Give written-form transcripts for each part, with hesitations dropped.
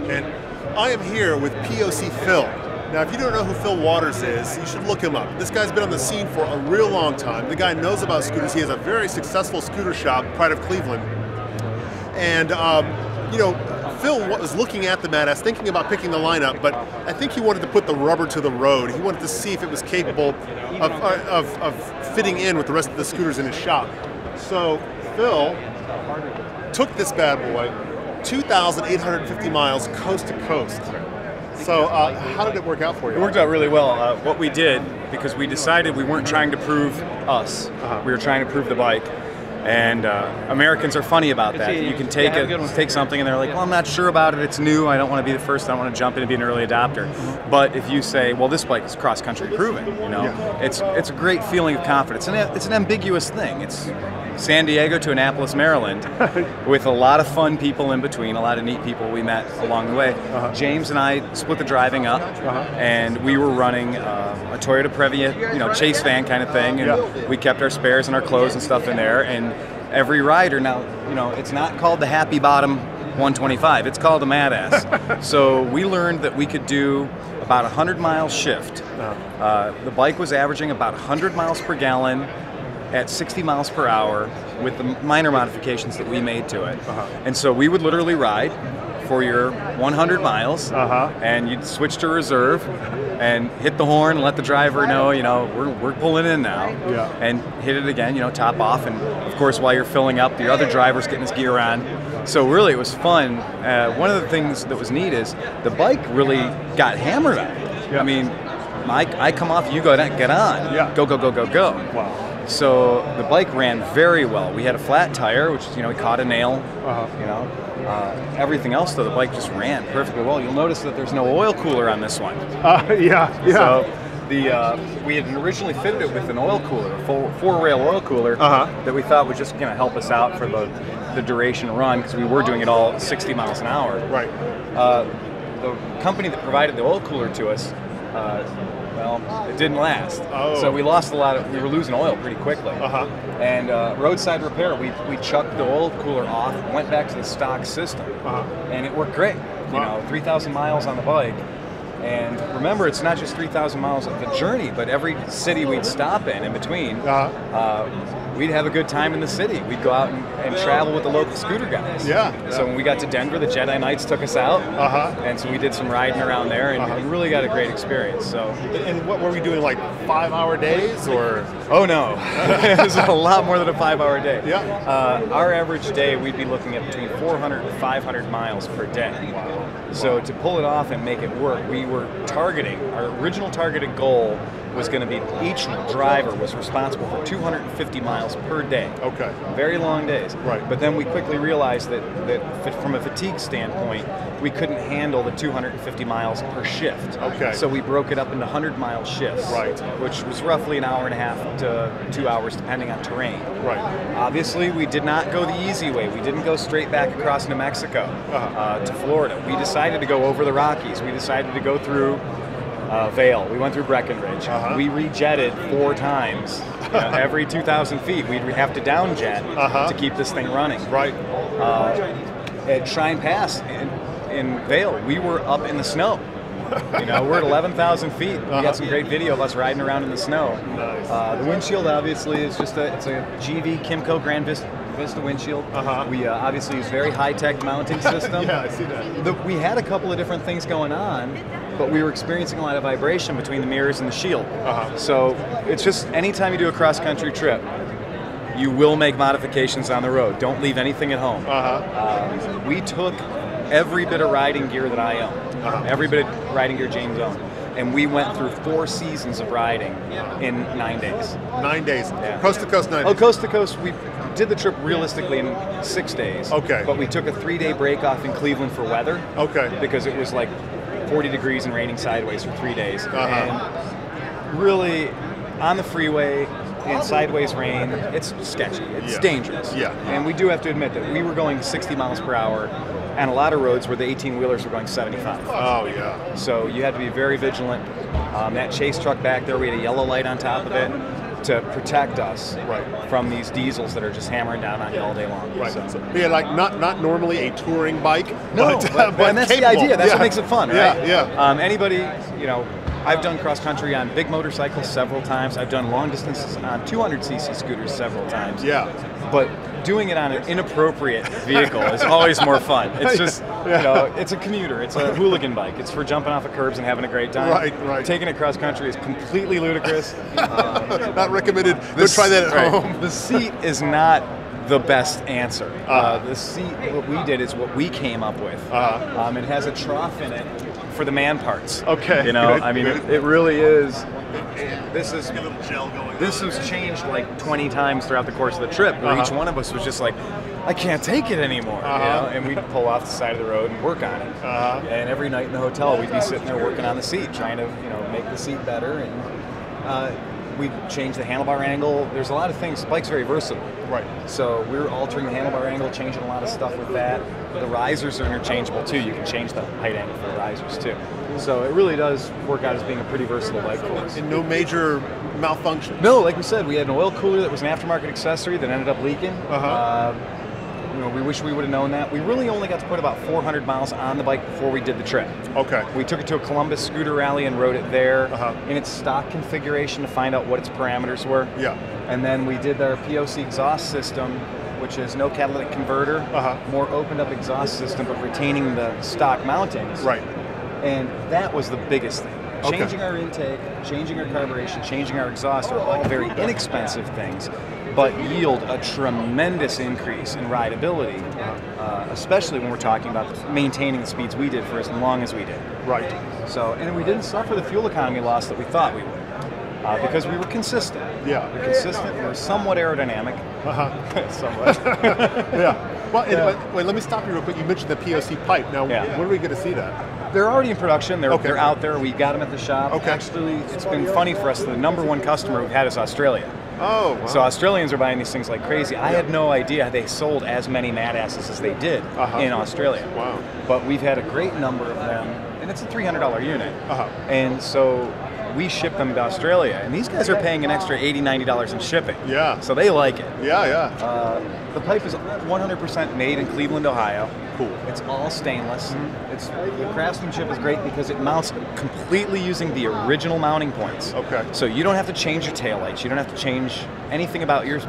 And I am here with POC Phil. Now, if you don't know who Phil Waters is, you should look him up. This guy's been on the scene for a real long time. The guy knows about scooters. He has a very successful scooter shop, Pride of Cleveland. And, you know, Phil was looking at the Madass, thinking about picking the lineup, but I think he wanted to put the rubber to the road. He wanted to see if it was capable of fitting in with the rest of the scooters in his shop. So Phil took this bad boy 2,850 miles coast to coast. So how did it work out for you? It worked out really well. What we did, because we decided we weren't trying to prove us, we were trying to prove the bike. And Americans are funny about that. You can take something and they're like, well, I'm not sure about it, it's new, I don't want to be the first, I don't want to jump in and be an early adopter. But if you say, well, this bike is cross-country proven, you know, it's a great feeling of confidence. And it's an ambiguous thing. It's San Diego to Annapolis, Maryland, with a lot of fun people in between, a lot of neat people we met along the way. James and I split the driving up, and we were running a Toyota Previa, you know, chase van kind of thing, and we kept our spares and our clothes and stuff in there. And every rider now, you know, it's not called the Happy Bottom 125, it's called a Madass. So we learned that we could do about 100-mile shift. The bike was averaging about 100 miles per gallon at 60 miles per hour with the minor modifications that we made to it. And so we would literally ride for your 100 miles, and you'd switch to reserve and hit the horn and let the driver know, you know, we're pulling in now, and hit it again, you know, top off, and of course while you're filling up, the other driver's getting his gear on. So really it was fun. One of the things that was neat is the bike really got hammered on. I mean, I come off, you go, get on, go, go, go, go, go. Wow. So the bike ran very well. We had a flat tire, which, you know, we caught a nail, you know. Everything else, though, the bike just ran perfectly well. You'll notice that there's no oil cooler on this one. So we had originally fitted it with an oil cooler, a four-rail oil cooler that we thought was just going to help us out for the duration run, because we were doing it all at 60 miles an hour. Right. The company that provided the oil cooler to us, well, it didn't last. So we lost we were losing oil pretty quickly. And roadside repair, we chucked the oil cooler off, went back to the stock system, and it worked great. You know, 3,000 miles on the bike. And remember, it's not just 3,000 miles of the journey, but every city we'd stop in between, we'd have a good time in the city. We'd go out and travel with the local scooter guys. So when we got to Denver, the Jedi Knights took us out, and so we did some riding around there, and really got a great experience. So. And what were we doing, like 5-hour days, or? Oh no, it was a lot more than a 5-hour day. Our average day, we'd be looking at between 400 and 500 miles per day. So to pull it off and make it work, we were targeting, our original targeted goal was going to be each driver was responsible for 250 miles per day. Very long days. But then we quickly realized that from a fatigue standpoint, we couldn't handle the 250 miles per shift. So we broke it up into 100-mile shifts, which was roughly an hour and a half to 2 hours, depending on terrain. Obviously, we did not go the easy way. We didn't go straight back across New Mexico to Florida. We decided to go over the Rockies. We decided to go through Vail. We went through Breckenridge. We rejetted 4 times. Every 2,000 feet, we'd have to downjet to keep this thing running. At Shrine Pass in Vail, we were up in the snow. You know, we're at 11,000 feet. We got some great video of us riding around in the snow. The windshield, obviously, is just it's a GV Kimco Grand Vista windshield. We obviously use very high-tech mounting system. I see that. We had a couple of different things going on, but we were experiencing a lot of vibration between the mirrors and the shield. So it's just, anytime you do a cross-country trip, you will make modifications on the road. Don't leave anything at home. We took every bit of riding gear that I own, every bit of riding gear James owned, and we went through 4 seasons of riding in 9 days. 9 days? Coast to coast 9 days? Oh, coast to coast, we did the trip realistically in 6 days. But we took a 3-day break off in Cleveland for weather. Because it was like 40 degrees and raining sideways for 3 days. And really, on the freeway, in sideways rain, it's sketchy, it's dangerous. And we do have to admit that we were going 60 miles per hour and a lot of roads where the 18-wheelers were going 75. So you had to be very vigilant. That chase truck back there, we had a yellow light on top of it. to protect us from these diesels that are just hammering down on you all day long. Right. So, yeah, like not normally a touring bike. No, but and that's capable. the idea. That's what makes it fun, right? Yeah. Anybody, I've done cross country on big motorcycles several times. I've done long distances on 200cc scooters several times. Yeah. But doing it on an inappropriate vehicle is always more fun. It's just, it's a commuter. It's a hooligan bike. It's for jumping off of curbs and having a great time. Right. Taking it cross country is completely ludicrous. Not recommended. Go try that at home. The seat is not the best answer. The seat, what we did is what we came up with. It has a trough in it for the man parts. Okay. It really is. This has changed like 20 times throughout the course of the trip, where each one of us was just like, I can't take it anymore. And we'd pull off the side of the road and work on it. And every night in the hotel, we'd be sitting there working on the seat, trying to make the seat better. And we'd change the handlebar angle. There's a lot of things. The bike's very versatile. Right. So we were altering the handlebar angle, changing a lot of stuff with that. The risers are interchangeable too. You can change the height angle for the risers too. So it really does work out as being a pretty versatile bike for us. And no major malfunctions? No, like we said, we had an oil cooler that was an aftermarket accessory that ended up leaking. We wish we would have known that. We really only got to put about 400 miles on the bike before we did the trip. Okay. We took it to a Columbus scooter rally and rode it there in its stock configuration to find out what its parameters were. Yeah. And then we did our POC exhaust system, which is no catalytic converter, more opened up exhaust system, but retaining the stock mountings. Right. And that was the biggest thing. Changing our intake, changing our carburation, changing our exhaust are all very inexpensive things, but yield a tremendous increase in rideability, especially when we're talking about maintaining the speeds we did for as long as we did. Right. So, and we didn't suffer the fuel economy loss that we thought we would, because we were consistent. Yeah. We were consistent, we were somewhat aerodynamic. Somewhat. Yeah. Well, wait, let me stop you real quick. You mentioned the POC pipe. Now, when are we going to see that? They're already in production. They're out there. We got them at the shop. Okay. Actually, it's been funny for us. The number one customer we've had is Australia. Oh, wow. So Australians are buying these things like crazy. I had no idea they sold as many Mad Asses as they did in Australia. Wow. But we've had a great number of them, and it's a $300 unit. And so we ship them to Australia, and these guys are paying an extra $80, $90 in shipping. Yeah. So they like it. Yeah. The pipe is 100% made in Cleveland, Ohio. Cool. It's all stainless. The craftsmanship is great because it mounts completely using the original mounting points. Okay. So you don't have to change your taillights. You don't have to change anything about your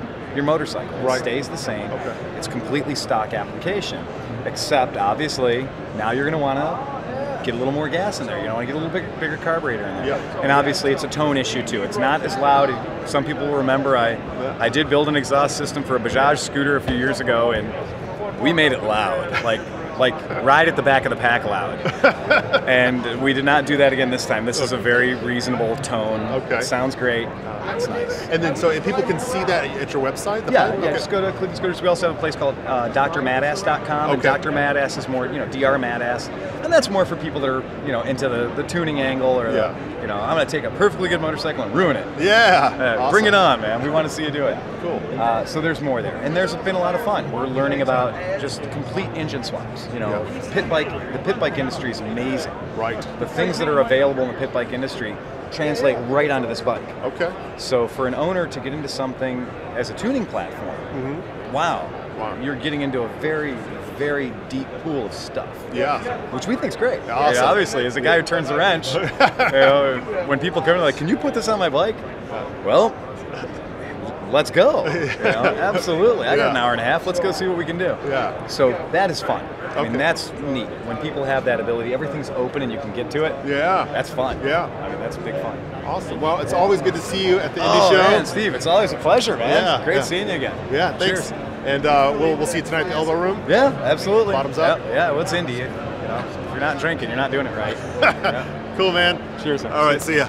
motorcycle. It stays the same. Okay. It's completely stock application, except obviously now you're going to want to get a little more gas in there. You want to get a little bigger carburetor in there. Yeah. And obviously it's a tone issue too. It's not as loud. Some people will remember I did build an exhaust system for a Bajaj scooter a few years ago, and we made it loud, like right at the back of the pack loud. And we did not do that again this time. This is a very reasonable tone. Okay. It sounds great. It's nice. And then, so if people can see that at your website? Just go to Cleveland Scooters. We also have a place called drmadass.com. And Dr. Madass is more, Dr. Madass. And that's more for people that are, into the tuning angle or, I'm going to take a perfectly good motorcycle and ruin it. Yeah. Awesome. Bring it on, man. We want to see you do it. Cool. So there's more there. And there's been a lot of fun. We're learning about just complete engine swaps. The pit bike industry is amazing. Right. The things that are available in the pit bike industry translate right onto this bike. Okay. So for an owner to get into something as a tuning platform, wow, you're getting into a very, very deep pool of stuff. Yeah. Which we think's great. Awesome. Obviously, as a guy who turns the wrench, when people come in, like, can you put this on my bike? Well, let's go. Absolutely. I got an hour and a half. Let's go see what we can do. Yeah. So that is fun. I mean, that's neat. When people have that ability, everything's open and you can get to it. Yeah. That's fun. Yeah. I mean, that's big fun. Awesome. Well, it's always good to see you at the Indy show. Man, Steve, it's always a pleasure, man. Yeah. Great seeing you again. Yeah, thanks. Cheers. And we'll see you tonight at the Elbow Room. Yeah, absolutely. Bottoms up. Yeah, well, it's Indy. If you're not drinking, you're not doing it right. Cool, man. Cheers. Man. All right, see ya.